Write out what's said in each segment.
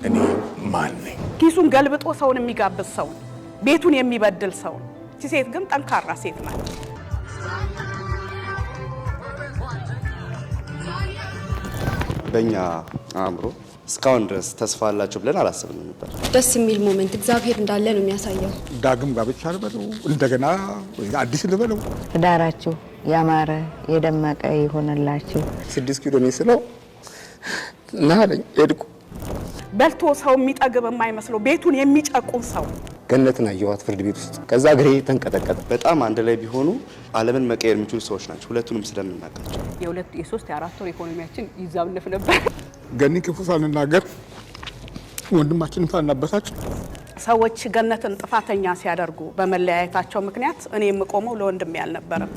እኔ ማን ነኝ? ኪሱን ገልብጦ ሰውን የሚጋብዝ ሰው፣ ቤቱን የሚበድል ሰው። እቺ ሴት ግን ጠንካራ ሴት ናት። በእኛ አእምሮ እስካሁን ድረስ ተስፋ አላቸው ብለን አላሰብንም ነበር። ደስ የሚል ሞመንት እግዚአብሔር እንዳለ ነው የሚያሳየው። ዳግም ጋብቻ ልበለው እንደገና አዲስ ልበለው ትዳራችሁ ያማረ የደመቀ ይሆንላችሁ። 6 ኪሎ ሜትር ስለው እና አለኝ ሄድኩ። በልቶ ሰው የሚጠግብ የማይመስለው ቤቱን የሚጨቁን ሰው ገነትን አየኋት ፍርድ ቤት ውስጥ። ከዛ እግሬ ተንቀጠቀጠ። በጣም አንድ ላይ ቢሆኑ ዓለምን መቀየር የሚችሉ ሰዎች ናቸው። ሁለቱንም ስለምናውቃቸው የሁለት የሶስት የአራት ወር ኢኮኖሚያችን ይዛብልፍ ነበር። ገኒ ክፉ ሳንናገር ወንድማችንን ሳናበሳጭ ሰዎች ገነትን ጥፋተኛ ሲያደርጉ በመለያየታቸው ምክንያት እኔ የምቆመው ለወንድሜ አልነበረም።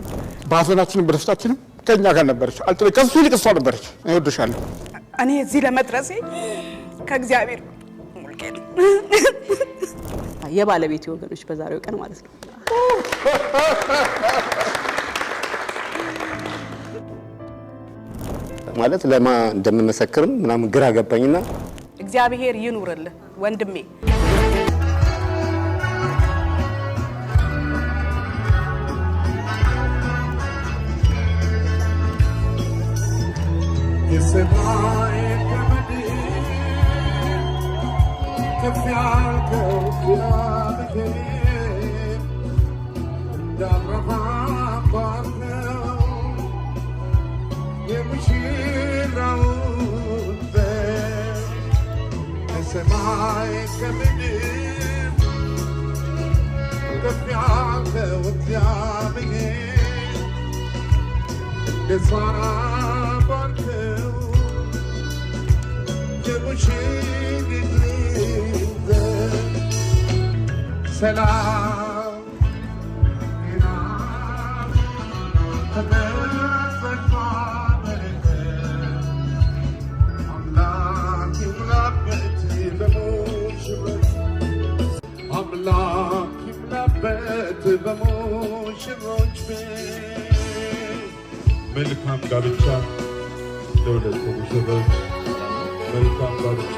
በሀዘናችንም በደስታችንም ከኛ ጋር ነበረች። ከሱ ይልቅ እሷ ነበረች። እወድሻለሁ። እኔ እዚህ ለመድረሴ ከእግዚአብሔር ሙልቄት የባለቤት ወገኖች በዛሬው ቀን ማለት ነው ማለት ለማ እንደምመሰክርም ምናምን ግራ ገባኝና እግዚአብሔር ይኑርልህ ወንድሜ። መልካም ጋብቻ ለሁለት ሙሽሮች መልካም ጋብቻ።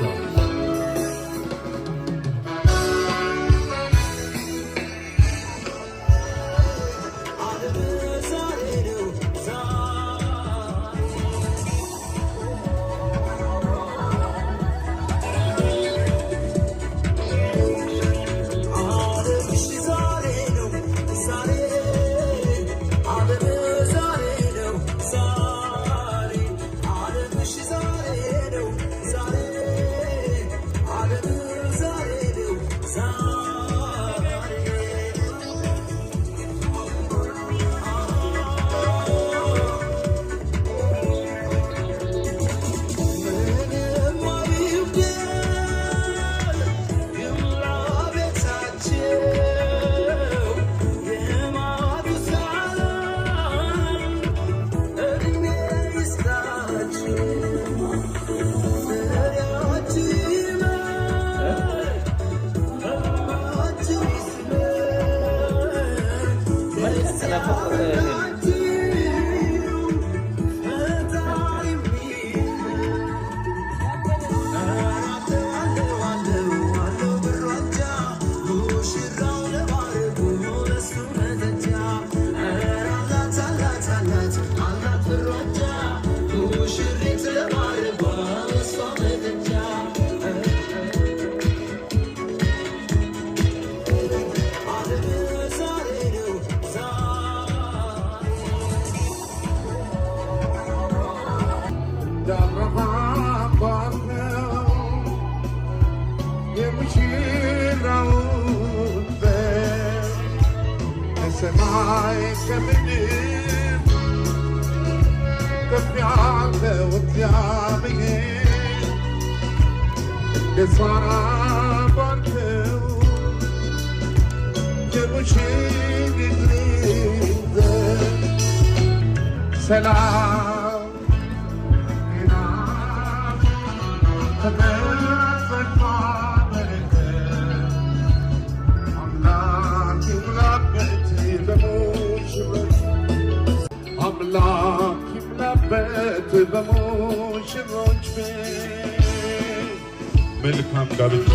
መልካም ጋብቻ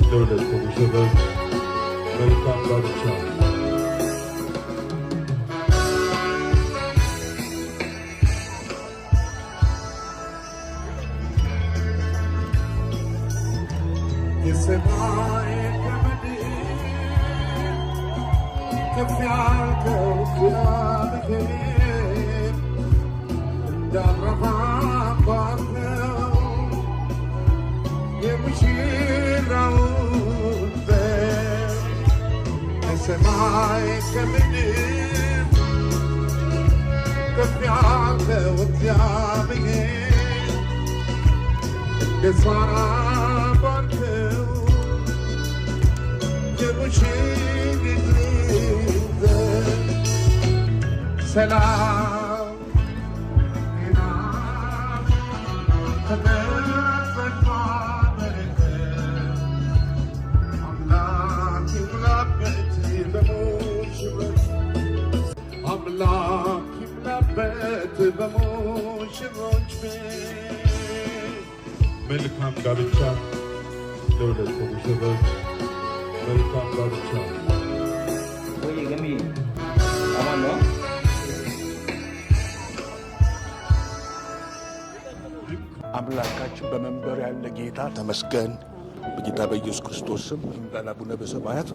ለሁለቱ ሙሽሮች መልካም ጋብቻ የሰማይ ከምድር ከፍ ያልከው እግዚአብሔር እንዳብርሃም ባርከው የሙሽራውን ዘር ከሰማይ ከምድር ከፍ ያልከው እግዚአብሔር እንደ ሳራ ባርከው የሙሽሪትን ዘር ሰላም ጤና ተመጸና በረከት አምላክ ይሙላበት በሙሽሮች አምላክ ይሙላበት በሙሽሮች ቤት መልካም ጋብቻ ለሁለቱ ሙሽሮች መልካም ጋብቻ ወይ ገሚ አማን ነው አምላካችን በመንበር ያለ ጌታ ተመስገን። በጌታ በኢየሱስ ክርስቶስ ስም እንበል። አቡነ በሰማያት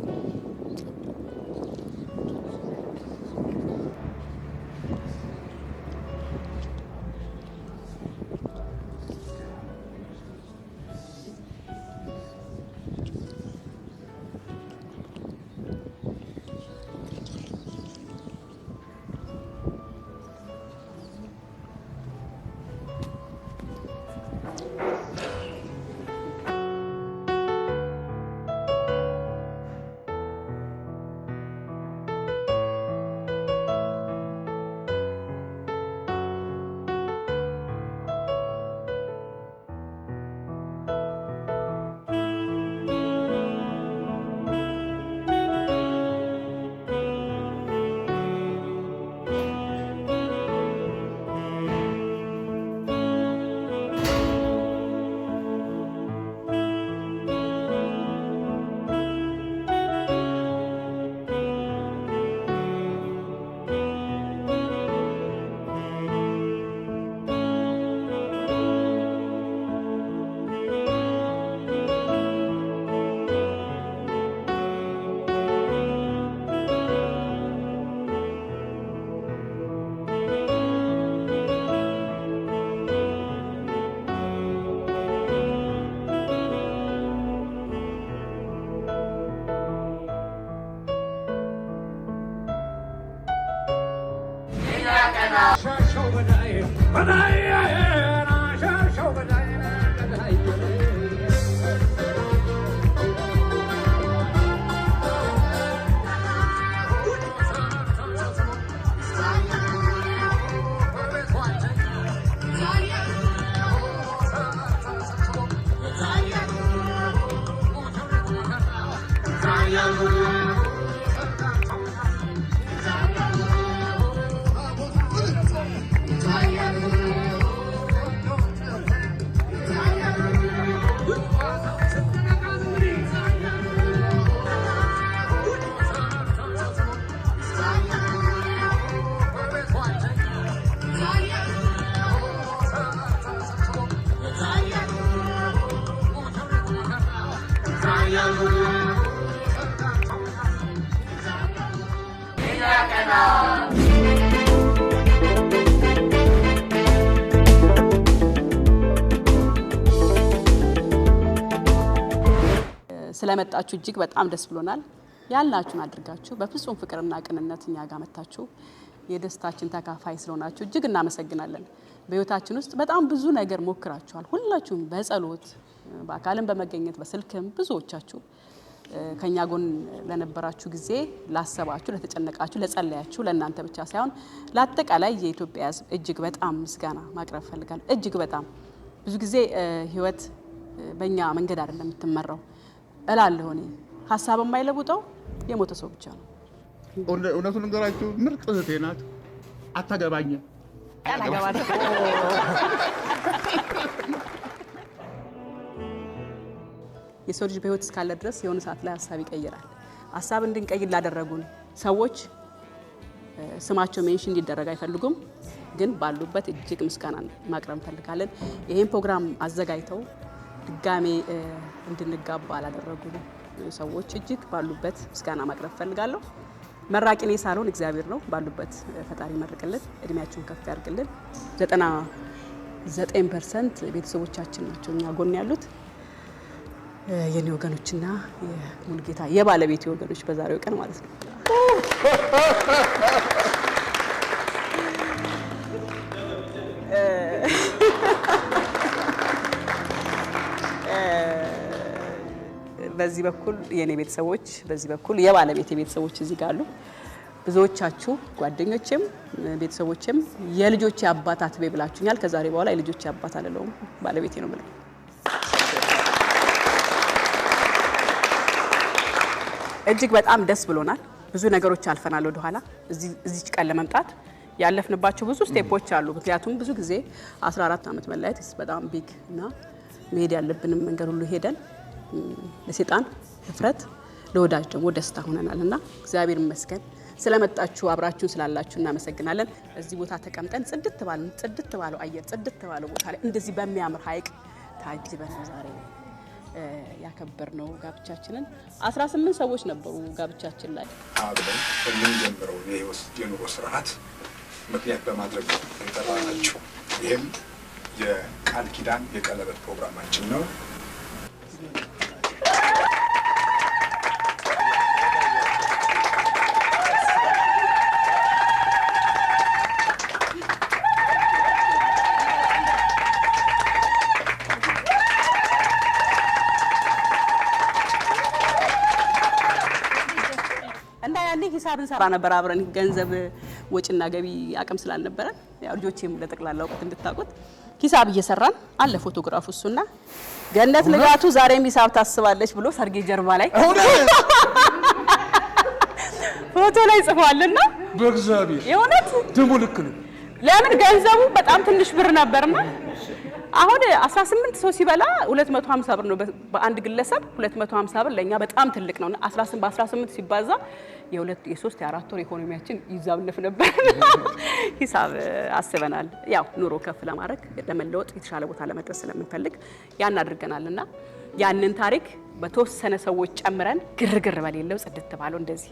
ስለመጣችሁ እጅግ በጣም ደስ ብሎናል። ያላችሁን አድርጋችሁ በፍጹም ፍቅርና ቅንነት እኛ ጋር መጣችሁ የደስታችን ተካፋይ ስለሆናችሁ እጅግ እናመሰግናለን። በህይወታችን ውስጥ በጣም ብዙ ነገር ሞክራችኋል። ሁላችሁም በጸሎት በአካልም በመገኘት በስልክም ብዙዎቻችሁ ከኛ ጎን ለነበራችሁ ጊዜ ላሰባችሁ፣ ለተጨነቃችሁ፣ ለጸለያችሁ ለእናንተ ብቻ ሳይሆን ለአጠቃላይ የኢትዮጵያ ሕዝብ እጅግ በጣም ምስጋና ማቅረብ ፈልጋለሁ። እጅግ በጣም ብዙ ጊዜ ህይወት በእኛ መንገድ አይደለም የምትመራው እላለሁ እኔ። ሀሳብ የማይለውጠው የሞተ ሰው ብቻ ነው። እውነቱን ንገራችሁ፣ ምርጥ እህቴ ናት። አታገባኝም። የሰው ልጅ በህይወት እስካለ ድረስ የሆነ ሰዓት ላይ ሐሳብ ይቀይራል። ሐሳብ እንድንቀይር ላደረጉን ሰዎች ስማቸው ሜንሽን እንዲደረግ አይፈልጉም፣ ግን ባሉበት እጅግ ምስጋና ማቅረብ እንፈልጋለን። ይሄን ፕሮግራም አዘጋጅተው ድጋሜ እንድንጋባ ላደረጉን ሰዎች እጅግ ባሉበት ምስጋና ማቅረብ ፈልጋለሁ። መራቂኔ ሳልሆን እግዚአብሔር ነው። ባሉበት ፈጣሪ ይመርቅልን፣ እድሜያችሁን ከፍ ያድርግልን። 99% ቤተሰቦቻችን ናቸው እኛ ጎን ያሉት የኔ ወገኖችና የሙሉጌታ የባለቤት ወገኖች በዛሬው ቀን ማለት ነው። በዚህ በኩል የኔ ቤተሰቦች፣ በዚህ በኩል የባለቤት ቤተሰቦች እዚህ ጋር አሉ። ብዙዎቻችሁ ጓደኞቼም ቤተሰቦቼም የልጆቼ አባት አትቤ ብላችሁኛል። ከዛሬ በኋላ የልጆቼ አባት አልለውም፣ ባለቤቴ ነው የምለው። እጅግ በጣም ደስ ብሎናል። ብዙ ነገሮች አልፈናል ወደ ኋላ እዚህ ቀን ለመምጣት ያለፍንባቸው ብዙ ስቴፖች አሉ። ምክንያቱም ብዙ ጊዜ 14 ዓመት መለያየት በጣም ቢግ እና መሄድ ያለብንም መንገድ ሁሉ ሄደን ለሰይጣን ህፍረት ለወዳጅ ደግሞ ደስታ ሆነናልና እግዚአብሔር ይመስገን። ስለመጣችሁ አብራችሁን ስላላችሁ እናመሰግናለን። እዚህ ቦታ ተቀምጠን ጽድት ባለው አየር ጽድት ባለው ቦታ ላይ እንደዚህ በሚያምር ሐይቅ ታጅበን ዛሬ ያከበርነው ጋብቻችንን 18 ሰዎች ነበሩ ጋብቻችን ላይ አብረን የምንጀምረው የኑሮ ስርዓት ምክንያት በማድረግ የጠራናችሁ። ይህም የቃል ኪዳን የቀለበት ፕሮግራማችን ነው። ሂሳብ እንሰራ ነበር አብረን ገንዘብ ወጪና ገቢ አቅም ስላልነበረ ያው ልጆቼም ለጠቅላላ ወቅት እንድታውቁት ሂሳብ እየሰራን አለ። ፎቶግራፉ እሱና ገነት ንጋቱ ዛሬም ሂሳብ ታስባለች ብሎ ሰርጌ ጀርባ ላይ ፎቶ ላይ ጽፏልና በእግዚአብሔር የእውነት ደሞ ልክ ነው። ለምን ገንዘቡ በጣም ትንሽ ብር ነበርና አሁን 18 ሰው ሲበላ 250 ብር ነው በአንድ ግለሰብ 250 ብር ለኛ በጣም ትልቅ ነውና 18 በ18 ሲባዛ የ2 የ3 የ4 ወር ኢኮኖሚያችን ይዛብልፍ ነበር። ሂሳብ አስበናል። ያው ኑሮ ከፍ ለማድረግ ለመለወጥ የተሻለ ቦታ ለመድረስ ስለምንፈልግ ያን አድርገናልና ያንን ታሪክ በተወሰነ ሰዎች ጨምረን ግርግር በሌለው ጽድት ባለው እንደዚህ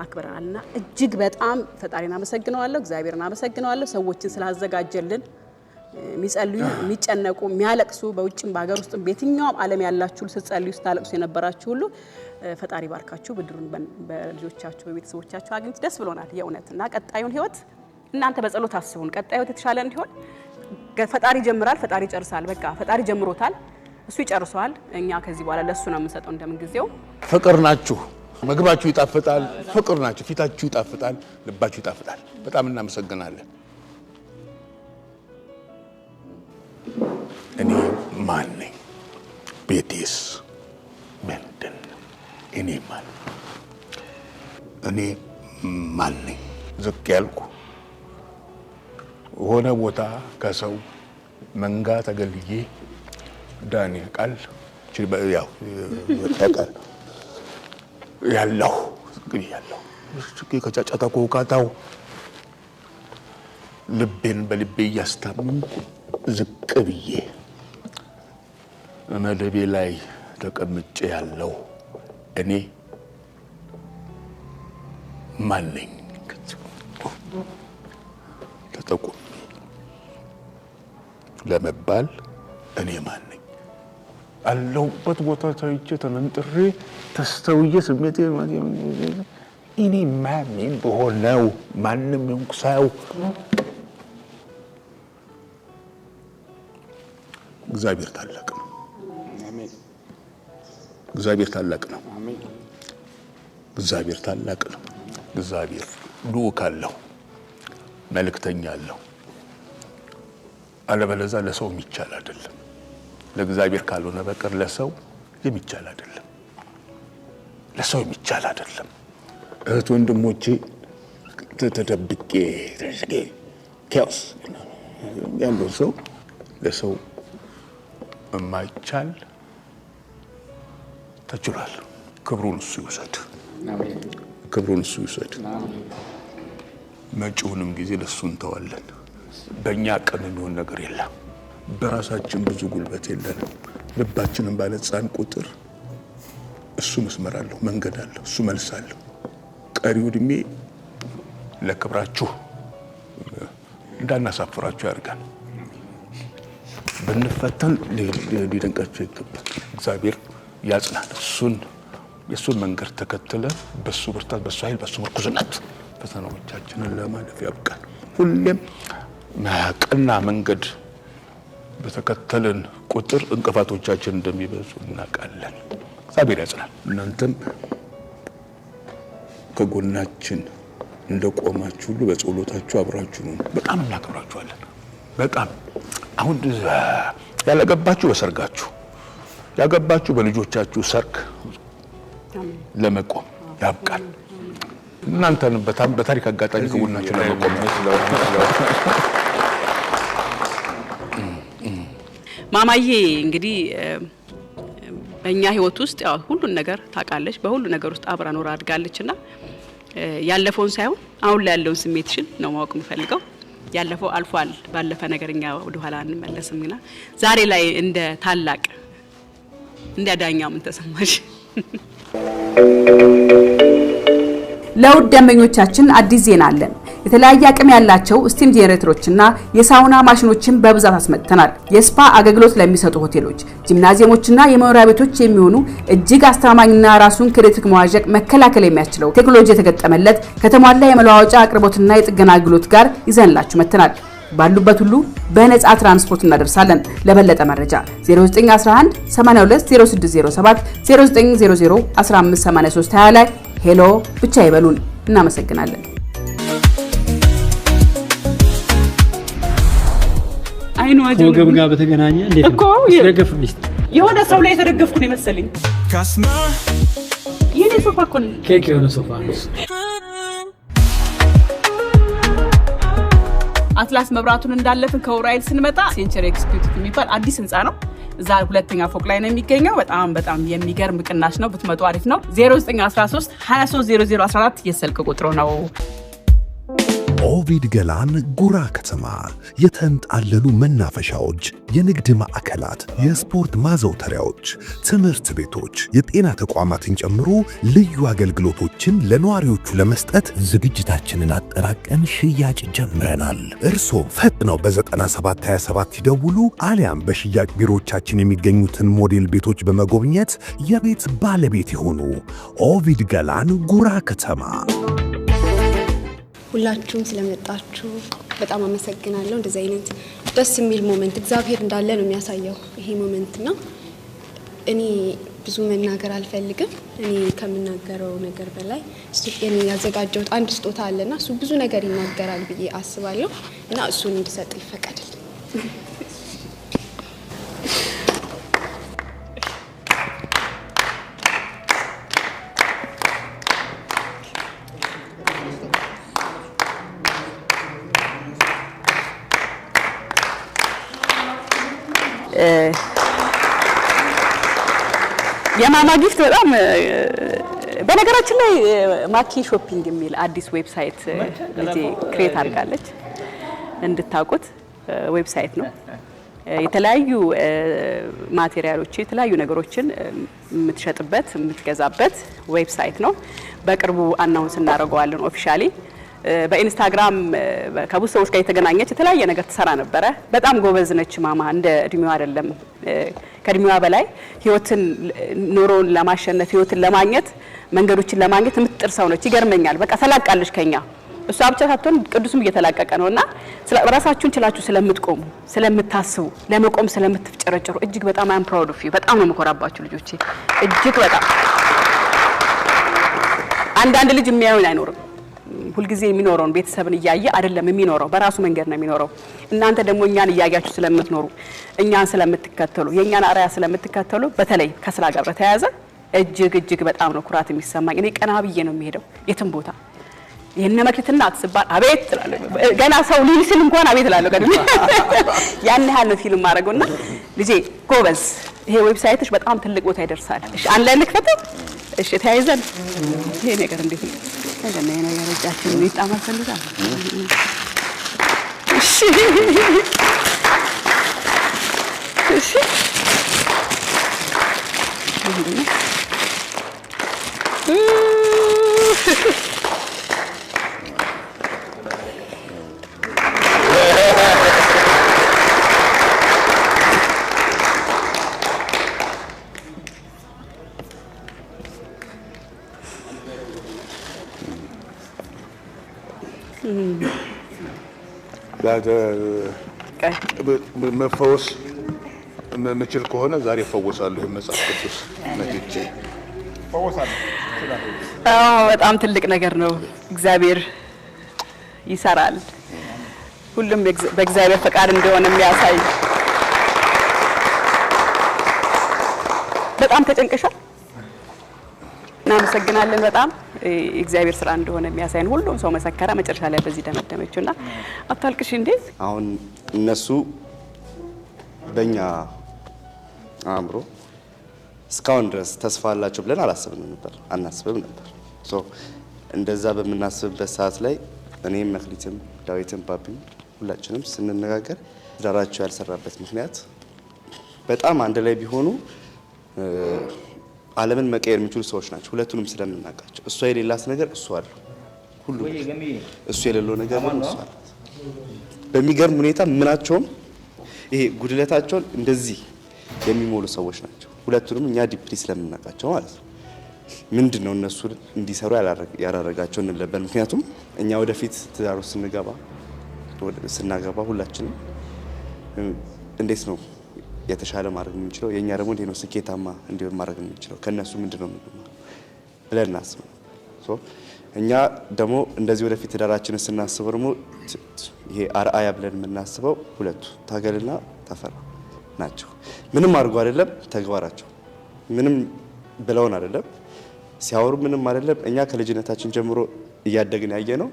አክብረናልና እጅግ በጣም ፈጣሪና አመሰግነዋለሁ፣ እግዚአብሔርና አመሰግነዋለሁ። ሰዎችን ስላዘጋጀልን የሚጸልዩ የሚጨነቁ የሚያለቅሱ በውጭም በአገር ውስጥም በየትኛውም ዓለም ያላችሁ ስትጸልዩ ስታለቅሱ የነበራችሁ ሁሉ ፈጣሪ ባርካችሁ ብድሩን በልጆቻችሁ በቤተሰቦቻችሁ አግኝት ደስ ብሎናል የእውነትና ቀጣዩን ህይወት እናንተ በጸሎት አስቡን። ቀጣዩ ህይወት የተሻለ እንዲሆን ፈጣሪ ጀምራል፣ ፈጣሪ ይጨርሳል። በቃ ፈጣሪ ጀምሮታል፣ እሱ ይጨርሰዋል። እኛ ከዚህ በኋላ ለሱ ነው የምንሰጠው እንደምን ጊዜው። ፍቅር ናችሁ፣ ምግባችሁ ይጣፍጣል። ፍቅር ናችሁ፣ ፊታችሁ ይጣፍጣል፣ ልባችሁ ይጣፍጣል። በጣም እናመሰግናለን። እኔ ማን ነኝ? ቤቴስ ምንድን ነው? እኔ ማን ነኝ? ዝቅ ያልኩ ሆነ ቦታ ከሰው መንጋ ተገልዬ ዳንኤል ቃል ያው ተቀር ያለው እንግዲህ ያለው ከጫጫታ ኮካታው ልቤን በልቤ እያስታመምኩ ዝቅ ብዬ መደቤ ላይ ተቀምጬ ያለው እኔ ማን ነኝ? ተጠቁሜ ለመባል እኔ ማን ነኝ? አለሁበት ቦታ ታይቼ ተመንጥሬ ተስተውዬ ስሜቴ እኔ ማን በሆነው ማንም ይሁን ሰው እግዚአብሔር ታላቅ ነው። አሜን። እግዚአብሔር ታላቅ ነው። አሜን። እግዚአብሔር ታላቅ ነው። እግዚአብሔር ልዑክ አለው፣ መልእክተኛ አለው። አለበለዚያ ለሰው የሚቻል አይደለም። ለእግዚአብሔር ካልሆነ በቀር ለሰው የሚቻል አይደለም። ለሰው የሚቻል አይደለም። እህት ወንድሞቼ ተደብቄ ኬዎስ ያለው ሰው ለሰው የማይቻል ተችሏል። ክብሩን እሱ ይውሰድ። ክብሩን እሱ ይውሰድ። መጪውንም ጊዜ ለሱ እንተዋለን። በእኛ አቅም የሚሆን ነገር የለም። በራሳችን ብዙ ጉልበት የለንም። ልባችንን ባነጻን ቁጥር እሱ መስመር አለው፣ መንገድ አለው፣ እሱ መልስ አለው። ቀሪው እድሜ ለክብራችሁ እንዳናሳፍራችሁ ያርጋል። ብንፈተን ሊደንቃችሁ ይገባል። እግዚአብሔር ያጽናል። የእሱን መንገድ ተከትለን በሱ ብርታት፣ በሱ ኃይል፣ በሱ ምርኩዝነት ፈተናዎቻችንን ለማለፍ ያብቃል። ሁሌም ቀና መንገድ በተከተልን ቁጥር እንቅፋቶቻችን እንደሚበዙ እናውቃለን። እግዚአብሔር ያጽናል። እናንተም ከጎናችን እንደቆማችሁ ሁሉ በጸሎታችሁ አብራችሁ ነው። በጣም እናከብራችኋለን። በጣም አሁን ያላገባችሁ በሰርጋችሁ፣ ያገባችሁ በልጆቻችሁ ሰርግ ለመቆም ያብቃል። እናንተን በታሪክ አጋጣሚ ከጎናችሁ ለመቆም ማማዬ እንግዲህ በእኛ ህይወት ውስጥ ያው ሁሉን ነገር ታውቃለች። በሁሉ ነገር ውስጥ አብራ ኖራ አድጋለችና ያለፈውን ሳይሆን አሁን ላይ ያለውን ስሜትሽን ነው ማወቅ የምፈልገው። ያለፈው አልፏል። ባለፈ ነገርኛ ወደ ኋላ እንመለስምና ዛሬ ላይ እንደ ታላቅ እንደ ዳኛ ምን ተሰማሽ? ለውድ ደንበኞቻችን አዲስ ዜና አለን። የተለያየ አቅም ያላቸው ስቲም ጄኔሬተሮችና የሳውና ማሽኖችን በብዛት አስመጥተናል። የስፓ አገልግሎት ለሚሰጡ ሆቴሎች፣ ጂምናዚየሞችና የመኖሪያ ቤቶች የሚሆኑ እጅግ አስተማማኝና ራሱን ከኤሌክትሪክ መዋዠቅ መከላከል የሚያስችለው ቴክኖሎጂ የተገጠመለት ከተሟላ የመለዋወጫ አቅርቦትና የጥገና አገልግሎት ጋር ይዘንላችሁ መጥተናል። ባሉበት ሁሉ በነፃ ትራንስፖርት እናደርሳለን። ለበለጠ መረጃ 0911 82 0607 0900 1583 20 ላይ ሄሎ ብቻ ይበሉን። እናመሰግናለን። አይኑ አጀብ ወገብ ጋር በተገናኘ እንዴት ነው? ተደገፍልኝ። የሆነ ሰው ላይ የተደገፍኩ ነው መሰለኝ። ካስማ የኔ ሶፋ እኮ ነው። ኬክ የሆነ ሶፋ ነው። አትላስ መብራቱን እንዳለፍን ከውራይል ስንመጣ ሴንቸሪ ኤክስኪዩቲቭ የሚባል አዲስ ህንጻ ነው። እዛ ሁለተኛ ፎቅ ላይ ነው የሚገኘው። በጣም የሚገርም ቅናሽ ነው። ብትመጡ አሪፍ ነው። 0913 230014 የስልክ ቁጥሩ ነው። ኦቪድ ገላን ጉራ ከተማ የተንጣለሉ መናፈሻዎች፣ የንግድ ማዕከላት፣ የስፖርት ማዘውተሪያዎች፣ ትምህርት ቤቶች፣ የጤና ተቋማትን ጨምሮ ልዩ አገልግሎቶችን ለነዋሪዎቹ ለመስጠት ዝግጅታችንን አጠናቀን ሽያጭ ጀምረናል። እርስዎ ፈጥነው በ9727 ይደውሉ፣ አሊያም በሽያጭ ቢሮዎቻችን የሚገኙትን ሞዴል ቤቶች በመጎብኘት የቤት ባለቤት ይሁኑ። ኦቪድ ገላን ጉራ ከተማ። ሁላችሁም ስለመጣችሁ በጣም አመሰግናለሁ። እንደዚህ አይነት ደስ የሚል ሞመንት እግዚአብሔር እንዳለ ነው የሚያሳየው ይሄ ሞመንት ነው። እኔ ብዙ መናገር አልፈልግም። እኔ ከምናገረው ነገር በላይ እኔ ያዘጋጀሁት አንድ ስጦታ አለና እሱ ብዙ ነገር ይናገራል ብዬ አስባለሁ እና እሱን እንድሰጥ ይፈቀድልኝ። የማማ ጊፍት በጣም በነገራችን ላይ ማኪ ሾፒንግ የሚል አዲስ ዌብሳይት ልጄ ክሬት አድርጋለች። እንድታውቁት ዌብሳይት ነው። የተለያዩ ማቴሪያሎች፣ የተለያዩ ነገሮችን የምትሸጥበት የምትገዛበት ዌብሳይት ነው። በቅርቡ አናውንስ እናደርገዋለን ኦፊሻሊ። በኢንስታግራም ከብዙ ሰዎች ጋር የተገናኘች የተለያየ ነገር ትሰራ ነበረ። በጣም ጎበዝ ነች ማማ። እንደ እድሜዋ አይደለም፣ ከእድሜዋ በላይ ህይወትን ኑሮን ለማሸነፍ ህይወትን ለማግኘት መንገዶችን ለማግኘት የምትጥር ሰው ነች። ይገርመኛል። በቃ ተላቃለች ከኛ። እሷ ብቻ ሳትሆን ቅዱስም እየተላቀቀ ነውና ራሳችሁን ችላችሁ ስለምትቆሙ፣ ስለምታስቡ፣ ለመቆም ስለምትፍጨረጨሩ እጅግ በጣም አም ፕራውድ ኦፍ ዩ። በጣም ነው የምኮራባችሁ ልጆቼ። እጅግ በጣም አንዳንድ ልጅ የሚያዩን አይኖርም። ሁልጊዜ የሚኖረውን ቤተሰብን እያየ አይደለም የሚኖረው፣ በራሱ መንገድ ነው የሚኖረው። እናንተ ደግሞ እኛን እያያችሁ ስለምትኖሩ፣ እኛን ስለምትከተሉ፣ የኛን አርአያ ስለምትከተሉ በተለይ ከስራ ጋር በተያያዘ እጅግ በጣም ነው ኩራት የሚሰማኝ። እኔ ቀና ብዬ ነው የሚሄደው የትም ቦታ። የነ መክሊትና አትስባል አቤት ትላለህ። ገና ሰው ሊል እንኳን አቤት እላለሁ። ያን ያህል ነው ፊልም ማድረግና ልጄ ጎበዝ ይሄ ዌብሳይትሽ በጣም ትልቅ ቦታ ይደርሳል። እሺ አንድ ላይ ልክፈተው። እሺ ተያይዘን ይሄ ነገር እንዴት ነው? እንደነ ይሄ ነገር እጃችን ይጣማል ፈልጋል። እሺ እሺ መፈወስ ምችል ከሆነ ዛሬ ፈወሳለሁ። መጽሐፍ ቅዱስ ነግጬ ፈወሳለሁ። በጣም ትልቅ ነገር ነው። እግዚአብሔር ይሰራል። ሁሉም በእግዚአብሔር ፈቃድ እንደሆነ የሚያሳይ በጣም ተጨንቀሻል። እናመሰግናለን። በጣም እግዚአብሔር ስራ እንደሆነ የሚያሳይ ሁሉም ሰው መሰከረ። መጨረሻ ላይ በዚህ ደመደመችውና አታልቅሽ እንዴ። አሁን እነሱ በእኛ አእምሮ እስካሁን ድረስ ተስፋ አላቸው ብለን አናስብም ነበር። እንደዛ በምናስብበት ሰዓት ላይ እኔም መክሊትም ዳዊትም ባቢም ሁላችንም ስንነጋገር ትዳራቸው ያልሰራበት ምክንያት በጣም አንድ ላይ ቢሆኑ ዓለምን መቀየር የሚችሉ ሰዎች ናቸው። ሁለቱንም ስለምናውቃቸው እሷ የሌላት ነገር እሱ አለው፣ ሁሉ እሱ የሌለው ነገር እሱ አለ። በሚገርም ሁኔታ ምናቸውም ይሄ ጉድለታቸውን እንደዚህ የሚሞሉ ሰዎች ናቸው። ሁለቱንም እኛ ዲፕሊ ስለምናውቃቸው ማለት ነው። ምንድነው እነሱ እንዲሰሩ ያላረጋቸው እንለበን። ምክንያቱም እኛ ወደፊት ትዳሩ ስናገባ ሁላችንም እንዴት ነው የተሻለ ማድረግ የምንችለው፣ የኛ ደግሞ እንዴት ነው ስኬታማ እንዲሆን ማድረግ የምንችለው፣ ከነሱ ምንድነው ብለን እናስብ። እኛ ደግሞ እንደዚህ ወደፊት ትዳራችንን ስናስበው ደግሞ ይሄ አርአያ ብለን የምናስበው ሁለቱ ታገልና ተፈራ ናቸው። ምንም አድርጎ አይደለም ተግባራቸው፣ ምንም ብለውን አይደለም ሲያወሩ፣ ምንም አይደለም። እኛ ከልጅነታችን ጀምሮ እያደግን ያየ ነው።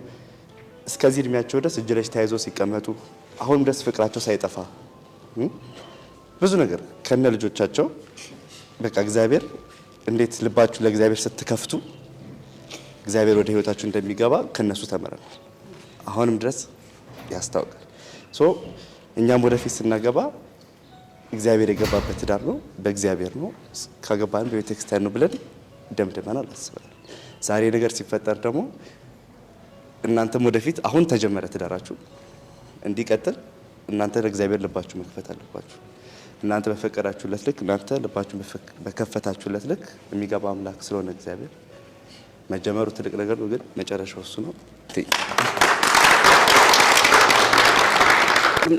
እስከዚህ እድሜያቸው ድረስ እጅ ለእጅ ተያይዘው ሲቀመጡ አሁንም ድረስ ፍቅራቸው ሳይጠፋ ብዙ ነገር ከነ ልጆቻቸው በቃ እግዚአብሔር እንዴት ልባችሁ ለእግዚአብሔር ስትከፍቱ እግዚአብሔር ወደ ህይወታችሁ እንደሚገባ ከነሱ ተመረናል። አሁንም ድረስ ያስታውቃል። እኛም ወደፊት ስናገባ እግዚአብሔር የገባበት ትዳር ነው፣ በእግዚአብሔር ነው፣ ካገባን በቤተክርስቲያን ነው ብለን ደምድመናል፣ አስበናል። ዛሬ ነገር ሲፈጠር ደግሞ እናንተም ወደፊት አሁን ተጀመረ ትዳራችሁ እንዲቀጥል እናንተ ለእግዚአብሔር ልባችሁ መክፈት አለባችሁ። እናንተ በፈቀዳችሁለት ልክ፣ እናንተ ልባችሁ በከፈታችሁለት ልክ የሚገባ አምላክ ስለሆነ እግዚአብሔር መጀመሩ ትልቅ ነገር ነው፣ ግን መጨረሻው እሱ ነው።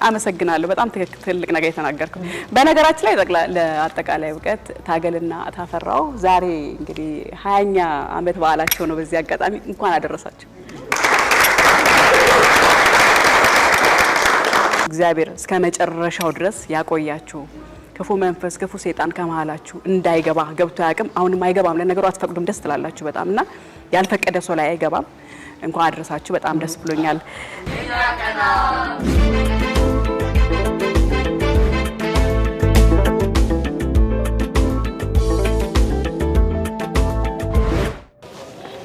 አመሰግናለሁ። በጣም ትልቅ ነገር የተናገርከው። በነገራችን ላይ ለአጠቃላይ እውቀት ታገልና ታፈራው ዛሬ እንግዲህ 20ኛ ዓመት በዓላቸው ነው። በዚህ አጋጣሚ እንኳን አደረሳችሁ። እግዚአብሔር እስከ መጨረሻው ድረስ ያቆያችሁ። ክፉ መንፈስ፣ ክፉ ሰይጣን ከመሃላችሁ እንዳይገባ ገብቶ ያቅም አሁንም አይገባም። ለነገሩ አትፈቅዱም፣ ደስ ትላላችሁ በጣምና ያልፈቀደ ሰው ላይ አይገባም። እንኳን አደረሳችሁ። በጣም ደስ ብሎኛል።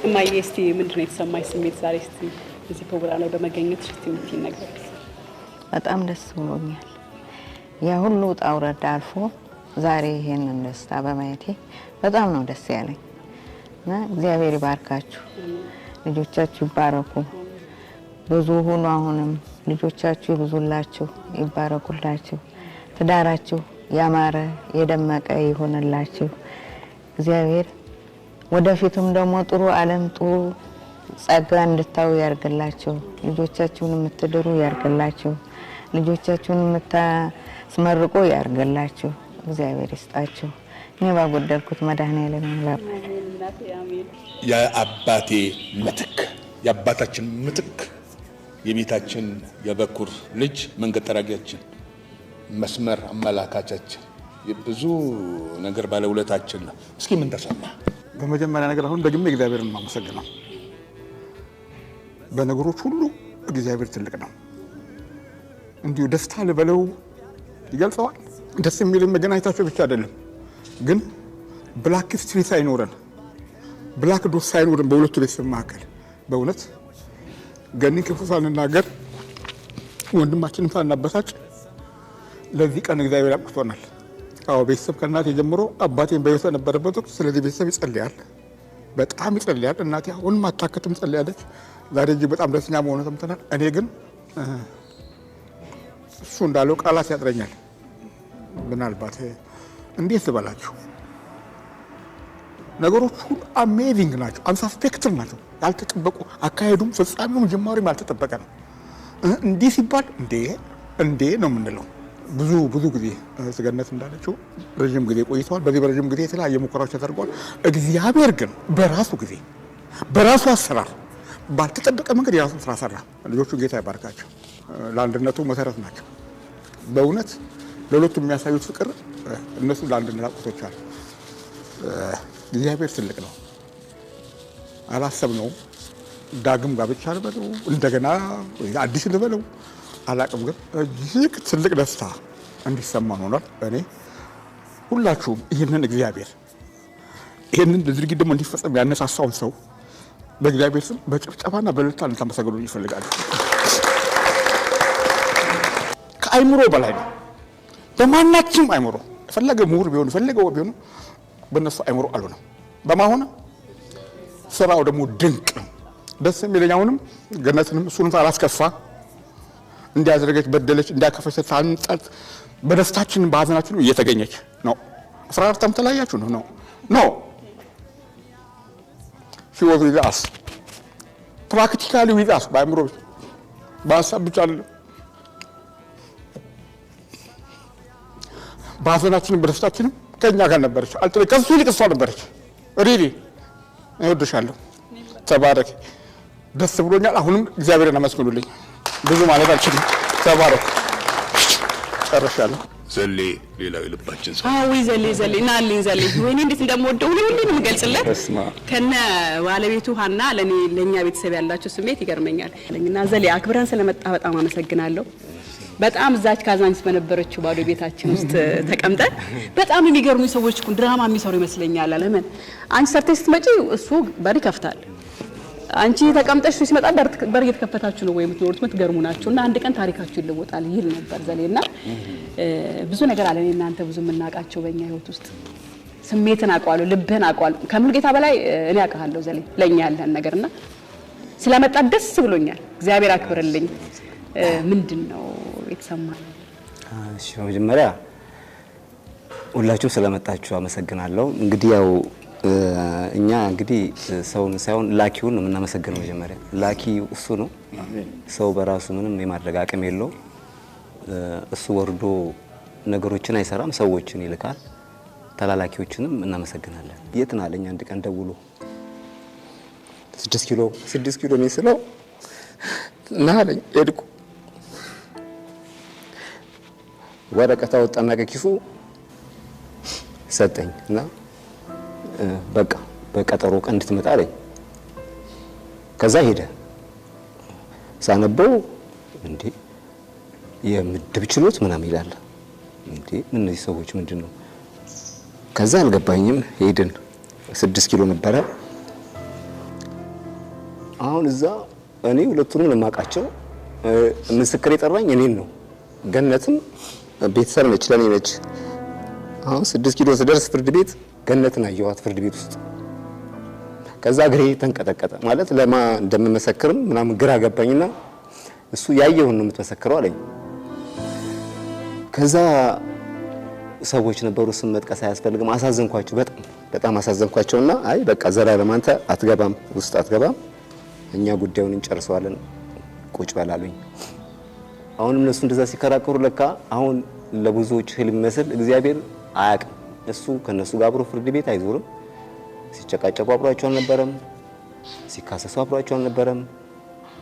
እማዬ እስቲ ምንድን ነው የተሰማሽ ስሜት ዛሬ እስቲ እዚህ ፕሮግራም ላይ በመገኘት እስቲ የምትይኝ ነገር? በጣም ደስ ብሎኛል። ያ ሁሉ ውጣ ውረድ አልፎ ዛሬ ይሄንን ደስታ በማየቴ በጣም ነው ደስ ያለኝ እና እግዚአብሔር ይባርካችሁ፣ ልጆቻችሁ ይባረኩ፣ ብዙ ሁኑ። አሁንም ልጆቻችሁ ይብዙላችሁ፣ ይባረኩላችሁ፣ ትዳራችሁ ያማረ የደመቀ ይሆንላችሁ። እግዚአብሔር ወደፊቱም ደግሞ ጥሩ ዓለም ጥሩ ጸጋ እንድታዩ ያርግላችሁ። ልጆቻችሁን የምትድሩ ያርግላችሁ። ልጆቻችሁን የምታስመርቁ ያርግላችሁ። እግዚአብሔር ይስጣችሁ። እኔ ባጎደልኩት መድኃኔዓለም ይሙላ። የአባቴ ምትክ የአባታችን ምትክ የቤታችን የበኩር ልጅ መንገድ ጠራጊያችን መስመር አመላካቻችን ብዙ ነገር ባለውለታችን ነው። እስኪ ምን ተሰማ? በመጀመሪያ ነገር አሁን ደግሜ እግዚአብሔርን ማመሰግነው። በነገሮች ሁሉ እግዚአብሔር ትልቅ ነው። እንዲሁ ደስታ ልበለው ይገልጸዋል ደስ የሚል መገናኘታቸው ብቻ አይደለም ግን ብላክ ስትሪት ሳይኖረን ብላክ ዶት ሳይኖረን በሁለቱ ቤተሰብ መካከል በእውነት ገኒን ክፉ ሳንናገር ወንድማችንን ሳናበሳጭ ለዚህ ቀን እግዚአብሔር አብቅቶናል። አዎ ቤተሰብ ከእናቴ ጀምሮ አባቴን በሕይወት ነበረበት ወቅት ስለዚህ ቤተሰብ ይጸልያል፣ በጣም ይጸልያል። እናቴ አሁን ማታከትም ጸልያለች። ዛሬ እጅግ በጣም ደስተኛ መሆኑ ሰምተናል። እኔ ግን እሱ እንዳለው ቃላት ያጥረኛል። ምናልባት እንዴት ልበላችሁ ነገሮች ሁሉ አሜዚንግ ናቸው፣ አንሳስፔክትድ ናቸው፣ ያልተጠበቁ አካሄዱም ፍጻሜውም ጅማሬውም ያልተጠበቀ ነው። እንዲህ ሲባል እንዴ ነው የምንለው። ብዙ ጊዜ ስገነት እንዳለችው ረጅም ጊዜ ቆይተዋል። በዚህ በረጅም ጊዜ የተለያየ ሙከራዎች ተደርገዋል። እግዚአብሔር ግን በራሱ ጊዜ በራሱ አሰራር ባልተጠበቀ መንገድ የራሱን ስራ ሰራ። ልጆቹ ጌታ ይባርካቸው፣ ለአንድነቱ መሰረት ናቸው። በእውነት ለሁለቱ የሚያሳዩት ፍቅር እነሱ ለአንድነት አቁቶቻል። እግዚአብሔር ትልቅ ነው። አላሰብነውም። ዳግም ጋብቻ ልበለው እንደገና አዲስ ልበለው አላቅም፣ ግን እጅግ ትልቅ ደስታ እንዲሰማን ሆኗል። እኔ ሁላችሁም ይህንን እግዚአብሔር ይህንን ድርጊት ደግሞ እንዲፈጸም ያነሳሳውን ሰው በእግዚአብሔር ስም በጭብጨባና በእልልታ እንድታመሰግኑ ይፈልጋሉ። ከአይምሮ በላይ ነው። በማናችንም አይምሮ የፈለገ ምሁር ቢሆን የፈለገው ቢሆኑ በእነሱ አይምሮ አልሆነም። በማሆነ ስራው ደግሞ ድንቅ ነው። ደስ የሚለኝ አሁንም ገነትንም እሱንም ሳላስከፋ እንዲያደረገች በደለች እንዲያከፈች ሳንጸት በደስታችን በሀዘናችን እየተገኘች ነው። 14 ዓመት ተለያያችሁ ነው she was with us practically with us በአእምሮ በሀሳብ ብቻ አይደለም። በሀዘናችንም በደስታችንም ከኛ ጋር ነበረች። ከሱ ይልቅ እሷ ነበረች። ሪሊ እወድሻለሁ፣ ተባረክ። ደስ ብሎኛል። አሁንም እግዚአብሔርን አመስግኑልኝ። ብዙ ማለት አልችልም። ተባረክ። ጨርሻለሁ። ዘሌ ሌላው ልባችን ሰው አዎ ዘሌ ናልኝ ዘሌ ወይኔ እንዴት እንደምወደው ሁሉ ነው የምገልጽለት። ከነ ባለቤቱ ሀና ለኛ ቤተሰብ ያላችሁ ስሜት ይገርመኛል። እና ዘሌ አክብረን ስለመጣ በጣም አመሰግናለሁ። በጣም እዛች ካዛንስ በነበረችው ባዶ ቤታችን ውስጥ ተቀምጠን በጣም የሚገርሙ ሰዎች እኮ ድራማ የሚሰሩ ይመስለኛል። ለምን አንቺ ሰርተሽ ስትመጪ እሱ በር ይከፍታል፣ አንቺ ተቀምጠሽ ሲመጣ በር እየተከፈታችሁ ነው ወይ የምትኖሩት? የምትገርሙ ናችሁና አንድ ቀን ታሪካችሁ ይለወጣል ይል ነበር ዘሌና ብዙ ነገር አለ። እናንተ ብዙ የምናውቃቸው በእኛ ህይወት ውስጥ ስሜትን አውቀዋለሁ፣ ልብህን አውቀዋለሁ። ከሙሉጌታ በላይ እኔ አውቃለሁ ዘሌ ለኛ ያለን ነገርና ስለመጣ ደስ ብሎኛል። እግዚአብሔር አክብርልኝ። ምንድነው የተሰማኝ? እሺ መጀመሪያ ሁላችሁም ስለመጣችሁ አመሰግናለሁ። እንግዲህ ያው እኛ እንግዲህ ሰውን ሳይሆን ላኪውን ነው የምናመሰግነው። መጀመሪያ ላኪ እሱ ነው። ሰው በራሱ ምንም የማድረግ አቅም የለው። እሱ ወርዶ ነገሮችን አይሰራም፣ ሰዎችን ይልካል። ተላላኪዎችንም እናመሰግናለን። የት ነህ አለኝ አንድ ቀን ደውሎ 6 ኪሎ የሚስለው ና አለኝ። ሄድኩ። ወረቀት አወጣና ከኪሱ ሰጠኝ እና በቃ በቀጠሮ ቀን እንድትመጣ አለኝ። ከዛ ሄደ። ሳነበው እንዴ የምድብ ችሎት ምናምን ይላል። እንዴ እነዚህ ሰዎች ምንድነው? ከዛ አልገባኝም። ሄድን። 6 ኪሎ ነበረ። አሁን እዛ እኔ ሁለቱንም ለማቃቸው ምስክር የጠራኝ እኔን ነው። ገነትም ቤተሰብ ነች፣ ለኔ ነች። አሁን 6 ኪሎ ስደርስ ፍርድ ቤት ገነትን አየኋት ፍርድ ቤት ውስጥ። ከዛ ግሬ ተንቀጠቀጠ። ማለት ለማ እንደምመሰክርም ምናምን ግራ ገባኝና እሱ ያየውን ነው የምትመሰክረው አለኝ። ከዛ ሰዎች ነበሩ፣ ስም መጥቀስ አያስፈልግም። አሳዘንኳቸው፣ በጣም አሳዘንኳቸውና አይ በቃ ዘላለም አንተ አትገባም፣ ውስጥ አትገባም፣ እኛ ጉዳዩን እንጨርሰዋለን፣ ቁጭ በላሉኝ። አሁን እነሱ እንደዛ ሲከራከሩ ለካ አሁን ለብዙዎች ህልም መስል እግዚአብሔር አያውቅም። እሱ ከነሱ ጋር አብሮ ፍርድ ቤት አይዞርም። ሲጨቃጨቁ አብሯቸው አልነበረም፣ ሲካሰሱ አብሯቸው አልነበረም።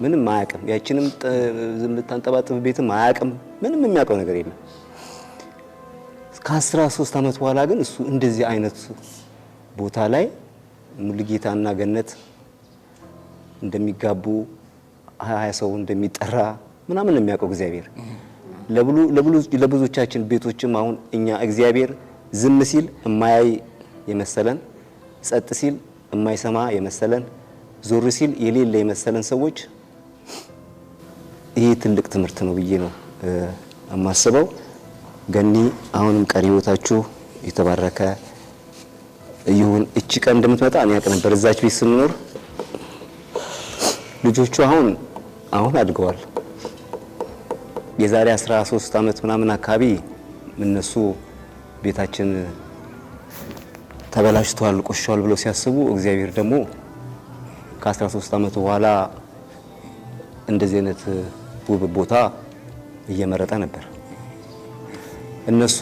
ምንም አያውቅም። ያቺንም ዝምታንጠባጥብ ቤትም አያውቅም። ምንም የሚያውቀው ነገር የለም። ከ13 ዓመት በኋላ ግን እሱ እንደዚህ አይነት ቦታ ላይ ሙሉጌታና ገነት እንደሚጋቡ 20 ሰው እንደሚጠራ ምናምን የሚያውቀው እግዚአብሔር ለብዙዎቻችን ቤቶችም አሁን እኛ እግዚአብሔር ዝም ሲል የማያይ የመሰለን ጸጥ ሲል የማይሰማ የመሰለን ዞር ሲል የሌለ የመሰለን ሰዎች ይሄ ትልቅ ትምህርት ነው ብዬ ነው የማስበው። ገኒ አሁንም ቀሪ ህይወታችሁ የተባረከ ይሁን። እቺ ቀን እንደምትመጣ እኔ ያውቅ ነበር። እዛች ቤት ስንኖር ልጆቹ አሁን አድገዋል። የዛሬ 13 ዓመት ምናምን አካባቢ እነሱ ቤታችን ተበላሽቷል ቆሽሿል ብለው ሲያስቡ እግዚአብሔር ደግሞ ከ13 ዓመት በኋላ እንደዚህ አይነት ውብ ቦታ እየመረጠ ነበር። እነሱ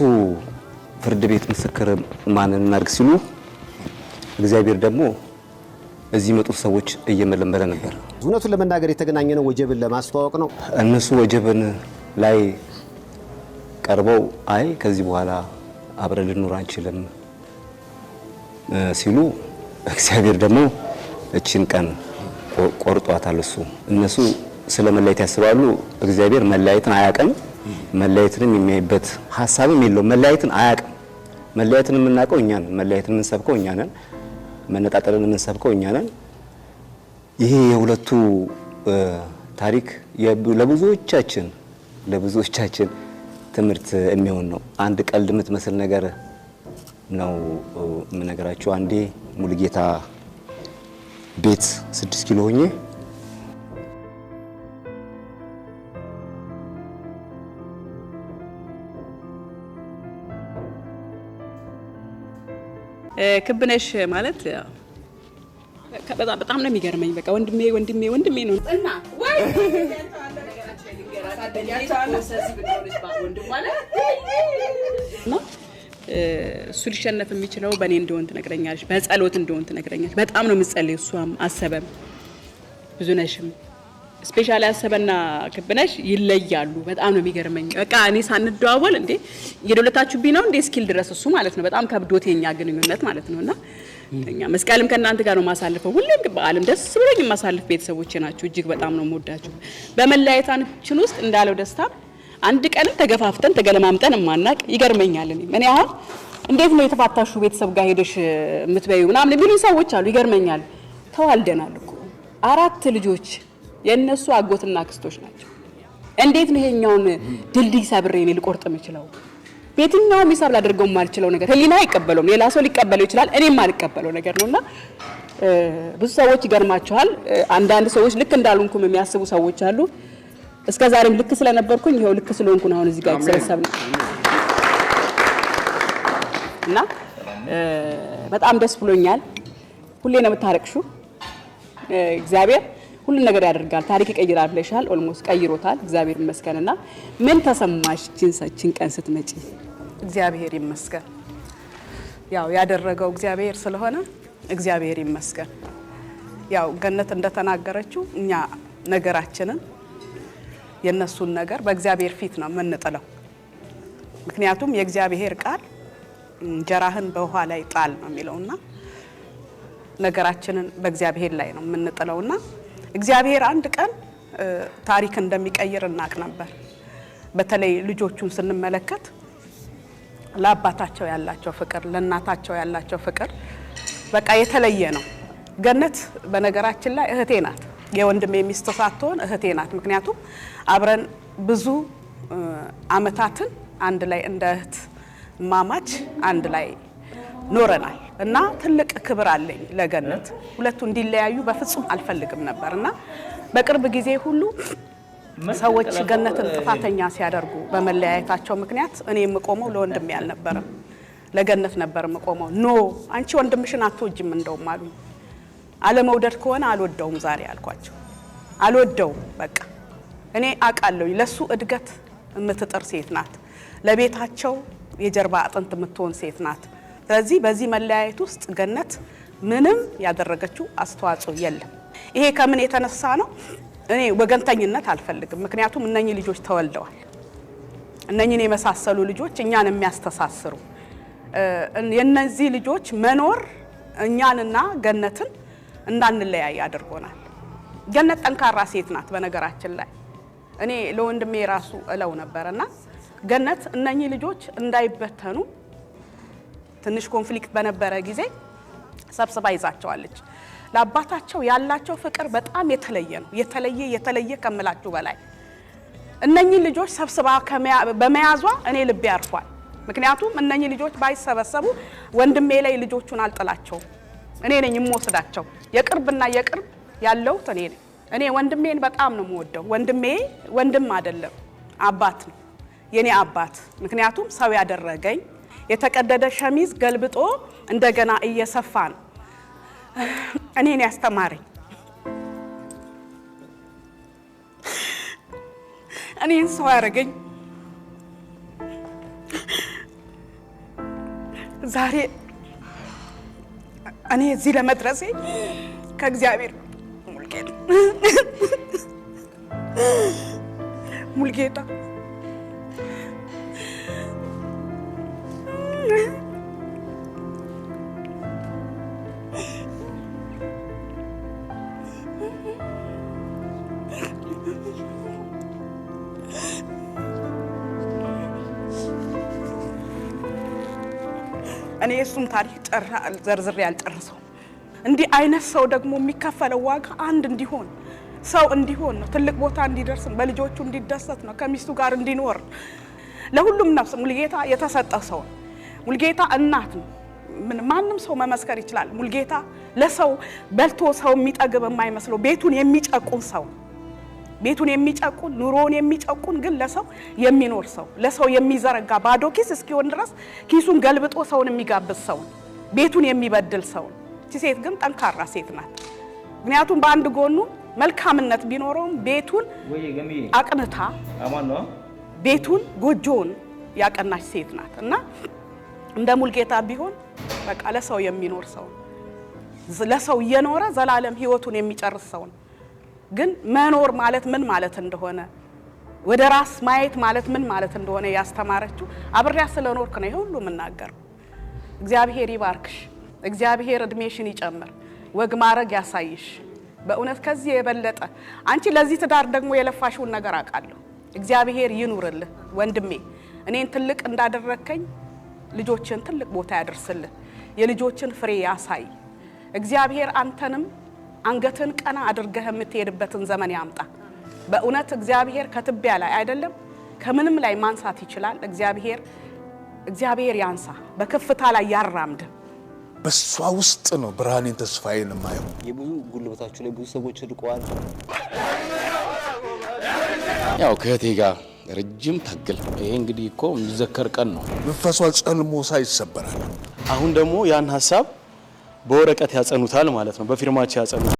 ፍርድ ቤት ምስክር ማንን እናድርግ ሲሉ እግዚአብሔር ደግሞ እዚህ መጡ ሰዎች እየመለመለ ነበር። እውነቱን ለመናገር የተገናኘ ነው ወጀብን ለማስተዋወቅ ነው። እነሱ ወጀብን ላይ ቀርበው አይ ከዚህ በኋላ አብረን ልንኖር አንችልም ሲሉ እግዚአብሔር ደግሞ እቺን ቀን ቆርጧታል። እነሱ ስለ መለያየት ያስባሉ። እግዚአብሔር መለያየትን አያውቅም። መለያየትንም የሚያይበት ሐሳብም የለውም። መለያየትን አያውቅም። መለያየትን የምናውቀው እኛ ነን። መለያየትን የምንሰብከው እኛ ነን። መነጣጠልን የምንሰብከው እኛ ነን። ይሄ የሁለቱ ታሪክ ለብዙዎቻችን ትምህርት የሚሆን ነው። አንድ ቀልድ የምትመስል ነገር ነው የምነግራችሁ። አንዴ ሙሉጌታ ቤት 6 ኪሎ ሆኜ ክብነሽ ማለት በጣም ነው የሚገርመኝ። በቃ ወንድሜ ነው እና ወይ እሱ ሊሸነፍ የሚችለው በእኔ እንደሆነ ትነግረኛለች፣ በጸሎት እንደሆነ ትነግረኛለች። በጣም ነው የምጸልይ። እሷም አሰበም ብዙነሽም ስፔሻሊ አሰበና ክብነሽ ይለያሉ። በጣም ነው የሚገርመኝ። በቃ እኔ ሳንደዋወል እንዴ የደውለታችሁብኝ ነው እንዴ ስኪል ድረስ እሱ ማለት ነው። በጣም ከብዶት የኛ ግንኙነት ማለት ነውና እኛ መስቀልም ከእናንተ ጋር ነው ማሳልፈው። ሁሌም በዓለም ደስ ብሎኝ ማሳልፍ ቤተሰቦቼ ናችሁ። እጅግ በጣም ነው የምወዳችሁ። በመለያየታችን ውስጥ እንዳለው ደስታ አንድ ቀንም ተገፋፍተን ተገለማምጠን ማናቅ ይገርመኛል። እኔ አሁን እንዴት ነው የተፋታሹ ቤተሰብ ጋር ሄደሽ የምትበዩ ምናምን የሚሉ ሰዎች አሉ። ይገርመኛል። ተዋልደናል እኮ 4 ልጆች የነሱ አጎትና አክስቶች ናቸው። እንዴት ነው ይሄኛውን ድልድይ ሰብሬ እኔ ልቆርጥ የምችለው? በየትኛውም ሂሳብ ላደርገው የማልችለው ነገር ህሊና አይቀበለውም። ሌላ ሰው ሊቀበለው ይችላል፣ እኔም ማልቀበለው ነገር ነውና ብዙ ሰዎች ይገርማቸዋል። አንዳንድ ሰዎች ልክ እንዳልሆንኩም የሚያስቡ ሰዎች አሉ። እስከዛሬም ልክ ስለነበርኩኝ ይሄው ልክ ስለሆንኩ ነው አሁን እዚህ ጋር ተሰብስበን እና በጣም ደስ ብሎኛል። ሁሌ ነው የምታረቅሹ። እግዚአብሔር ሁሉ ነገር ያደርጋል፣ ታሪክ ይቀይራል ብለሻል። ኦልሞስት ቀይሮታል። እግዚአብሔር ይመስገንና ምን ተሰማሽ ጂንሳችን ቀን ስትመጪ? እግዚአብሔር ይመስገን። ያው ያደረገው እግዚአብሔር ስለሆነ እግዚአብሔር ይመስገን። ያው ገነት እንደተናገረችው እኛ ነገራችንን የነሱን ነገር በእግዚአብሔር ፊት ነው የምንጥለው። ምክንያቱም የእግዚአብሔር ቃል እንጀራህን በውሃ ላይ ጣል ነው የሚለውና ነገራችንን በእግዚአብሔር ላይ ነው የምንጥለውና እግዚአብሔር አንድ ቀን ታሪክ እንደሚቀይር እናቅ ነበር። በተለይ ልጆቹን ስንመለከት ለአባታቸው ያላቸው ፍቅር፣ ለእናታቸው ያላቸው ፍቅር በቃ የተለየ ነው። ገነት በነገራችን ላይ እህቴ ናት። የወንድሜ ሚስት ሳትሆን እህቴ ናት። ምክንያቱም አብረን ብዙ አመታትን አንድ ላይ እንደ እህት ማማች አንድ ላይ ኖረናል እና ትልቅ ክብር አለኝ ለገነት። ሁለቱ እንዲለያዩ በፍጹም አልፈልግም ነበርና በቅርብ ጊዜ ሁሉ ሰዎች ገነትን ጥፋተኛ ሲያደርጉ በመለያየታቸው ምክንያት እኔ የምቆመው ለወንድሜ አልነበረም፣ ለገነት ነበር የምቆመው። ኖ አንቺ ወንድምሽን አትወጂም እንደውም አሉኝ። አለመውደድ ከሆነ አልወደውም ዛሬ አልኳቸው። አልወደውም በቃ እኔ አውቃለሁ ለሱ እድገት የምትጥር ሴት ናት፣ ለቤታቸው የጀርባ አጥንት የምትሆን ሴት ናት። ስለዚህ በዚህ መለያየት ውስጥ ገነት ምንም ያደረገችው አስተዋጽኦ የለም። ይሄ ከምን የተነሳ ነው? እኔ ወገንተኝነት አልፈልግም። ምክንያቱም እነኚህ ልጆች ተወልደዋል። እነኚህን የመሳሰሉ ልጆች እኛን የሚያስተሳስሩ የነዚህ ልጆች መኖር እኛንና ገነትን እንዳንለያይ አድርጎናል። ገነት ጠንካራ ሴት ናት። በነገራችን ላይ እኔ ለወንድሜ ራሱ እለው ነበርና ገነት እነኚህ ልጆች እንዳይበተኑ ትንሽ ኮንፍሊክት በነበረ ጊዜ ሰብስባ ይዛቸዋለች። ለአባታቸው ያላቸው ፍቅር በጣም የተለየ ነው። የተለየ ከምላችሁ በላይ እነኚህ ልጆች ሰብስባ በመያዟ እኔ ልቤ አርፏል። ምክንያቱም እነኚህ ልጆች ባይሰበሰቡ ወንድሜ ላይ ልጆቹን አልጥላቸውም። እኔ ነኝ የምወስዳቸው። የቅርብና የቅርብ ያለው እኔ ነኝ። እኔ ወንድሜን በጣም ነው የምወደው። ወንድሜ ወንድም አይደለም አባት ነው፣ የኔ አባት። ምክንያቱም ሰው ያደረገኝ የተቀደደ ሸሚዝ ገልብጦ እንደገና እየሰፋ ነው እኔን ያስተማረኝ። እኔን ሰው ያደረገኝ ዛሬ እኔ እዚህ ለመድረሴ ከእግዚአብሔር ሙልጌታ እኔ እሱን ታሪክ ዘርዝሬ ያልጨርሰው። እንዲህ አይነት ሰው ደግሞ የሚከፈለው ዋጋ አንድ እንዲሆን ሰው እንዲሆን ነው። ትልቅ ቦታ እንዲደርስ፣ በልጆቹ እንዲደሰት ነው፣ ከሚስቱ ጋር እንዲኖር ለሁሉም ነፍስ ሙልጌታ የተሰጠ ሰው። ሙልጌታ እናት ነው። ማንም ሰው መመስከር ይችላል። ሙልጌታ ለሰው በልቶ ሰው የሚጠግብ የማይመስለው ቤቱን የሚጨቁን ሰው፣ ቤቱን የሚጨቁን ኑሮውን የሚጨቁን ግን ለሰው የሚኖር ሰው፣ ለሰው የሚዘረጋ ባዶ ኪስ እስኪሆን ድረስ ኪሱን ገልብጦ ሰውን የሚጋብዝ ሰው፣ ቤቱን የሚበድል ሰው። እቺ ሴት ግን ጠንካራ ሴት ናት። ምክንያቱም በአንድ ጎኑ መልካምነት ቢኖረውም ቤቱን አቅንታ ቤቱን ጎጆውን ያቀናች ሴት ናት እና እንደ ሙልጌታ ቢሆን በቃ ለሰው የሚኖር ሰው፣ ለሰው እየኖረ ዘላለም ህይወቱን የሚጨርስ ሰው። ግን መኖር ማለት ምን ማለት እንደሆነ ወደ ራስ ማየት ማለት ምን ማለት እንደሆነ ያስተማረችው አብሪያ ስለኖርክ ነው ሁሉ መናገር። እግዚአብሔር ይባርክሽ፣ እግዚአብሔር እድሜሽን ይጨምር፣ ወግ ማረግ ያሳይሽ። በእውነት ከዚህ የበለጠ አንቺ ለዚህ ትዳር ደግሞ የለፋሽውን ነገር አውቃለሁ። እግዚአብሔር ይኑርልህ ወንድሜ። እኔን ትልቅ እንዳደረከኝ ልጆችን ትልቅ ቦታ ያደርስልህ፣ የልጆችን ፍሬ ያሳይ። እግዚአብሔር አንተንም አንገትን ቀና አድርገህ የምትሄድበትን ዘመን ያምጣ። በእውነት እግዚአብሔር ከትቢያ ላይ አይደለም ከምንም ላይ ማንሳት ይችላል። እግዚአብሔር ያንሳ፣ በከፍታ ላይ ያራምድ። በሷ ውስጥ ነው ብርሃኔን ተስፋዬን ማየው። የብዙ ጉልበታችሁ ላይ ብዙ ሰዎች ርቀዋል። ያው ከእቴ ጋር ረጅም ታግል። ይሄ እንግዲህ እኮ የሚዘከር ቀን ነው። መንፈሷ ጸልሞ ሳይሰበራል። አሁን ደግሞ ያን ሐሳብ በወረቀት ያጸኑታል ማለት ነው። በፊርማቸው ያጸኑታል።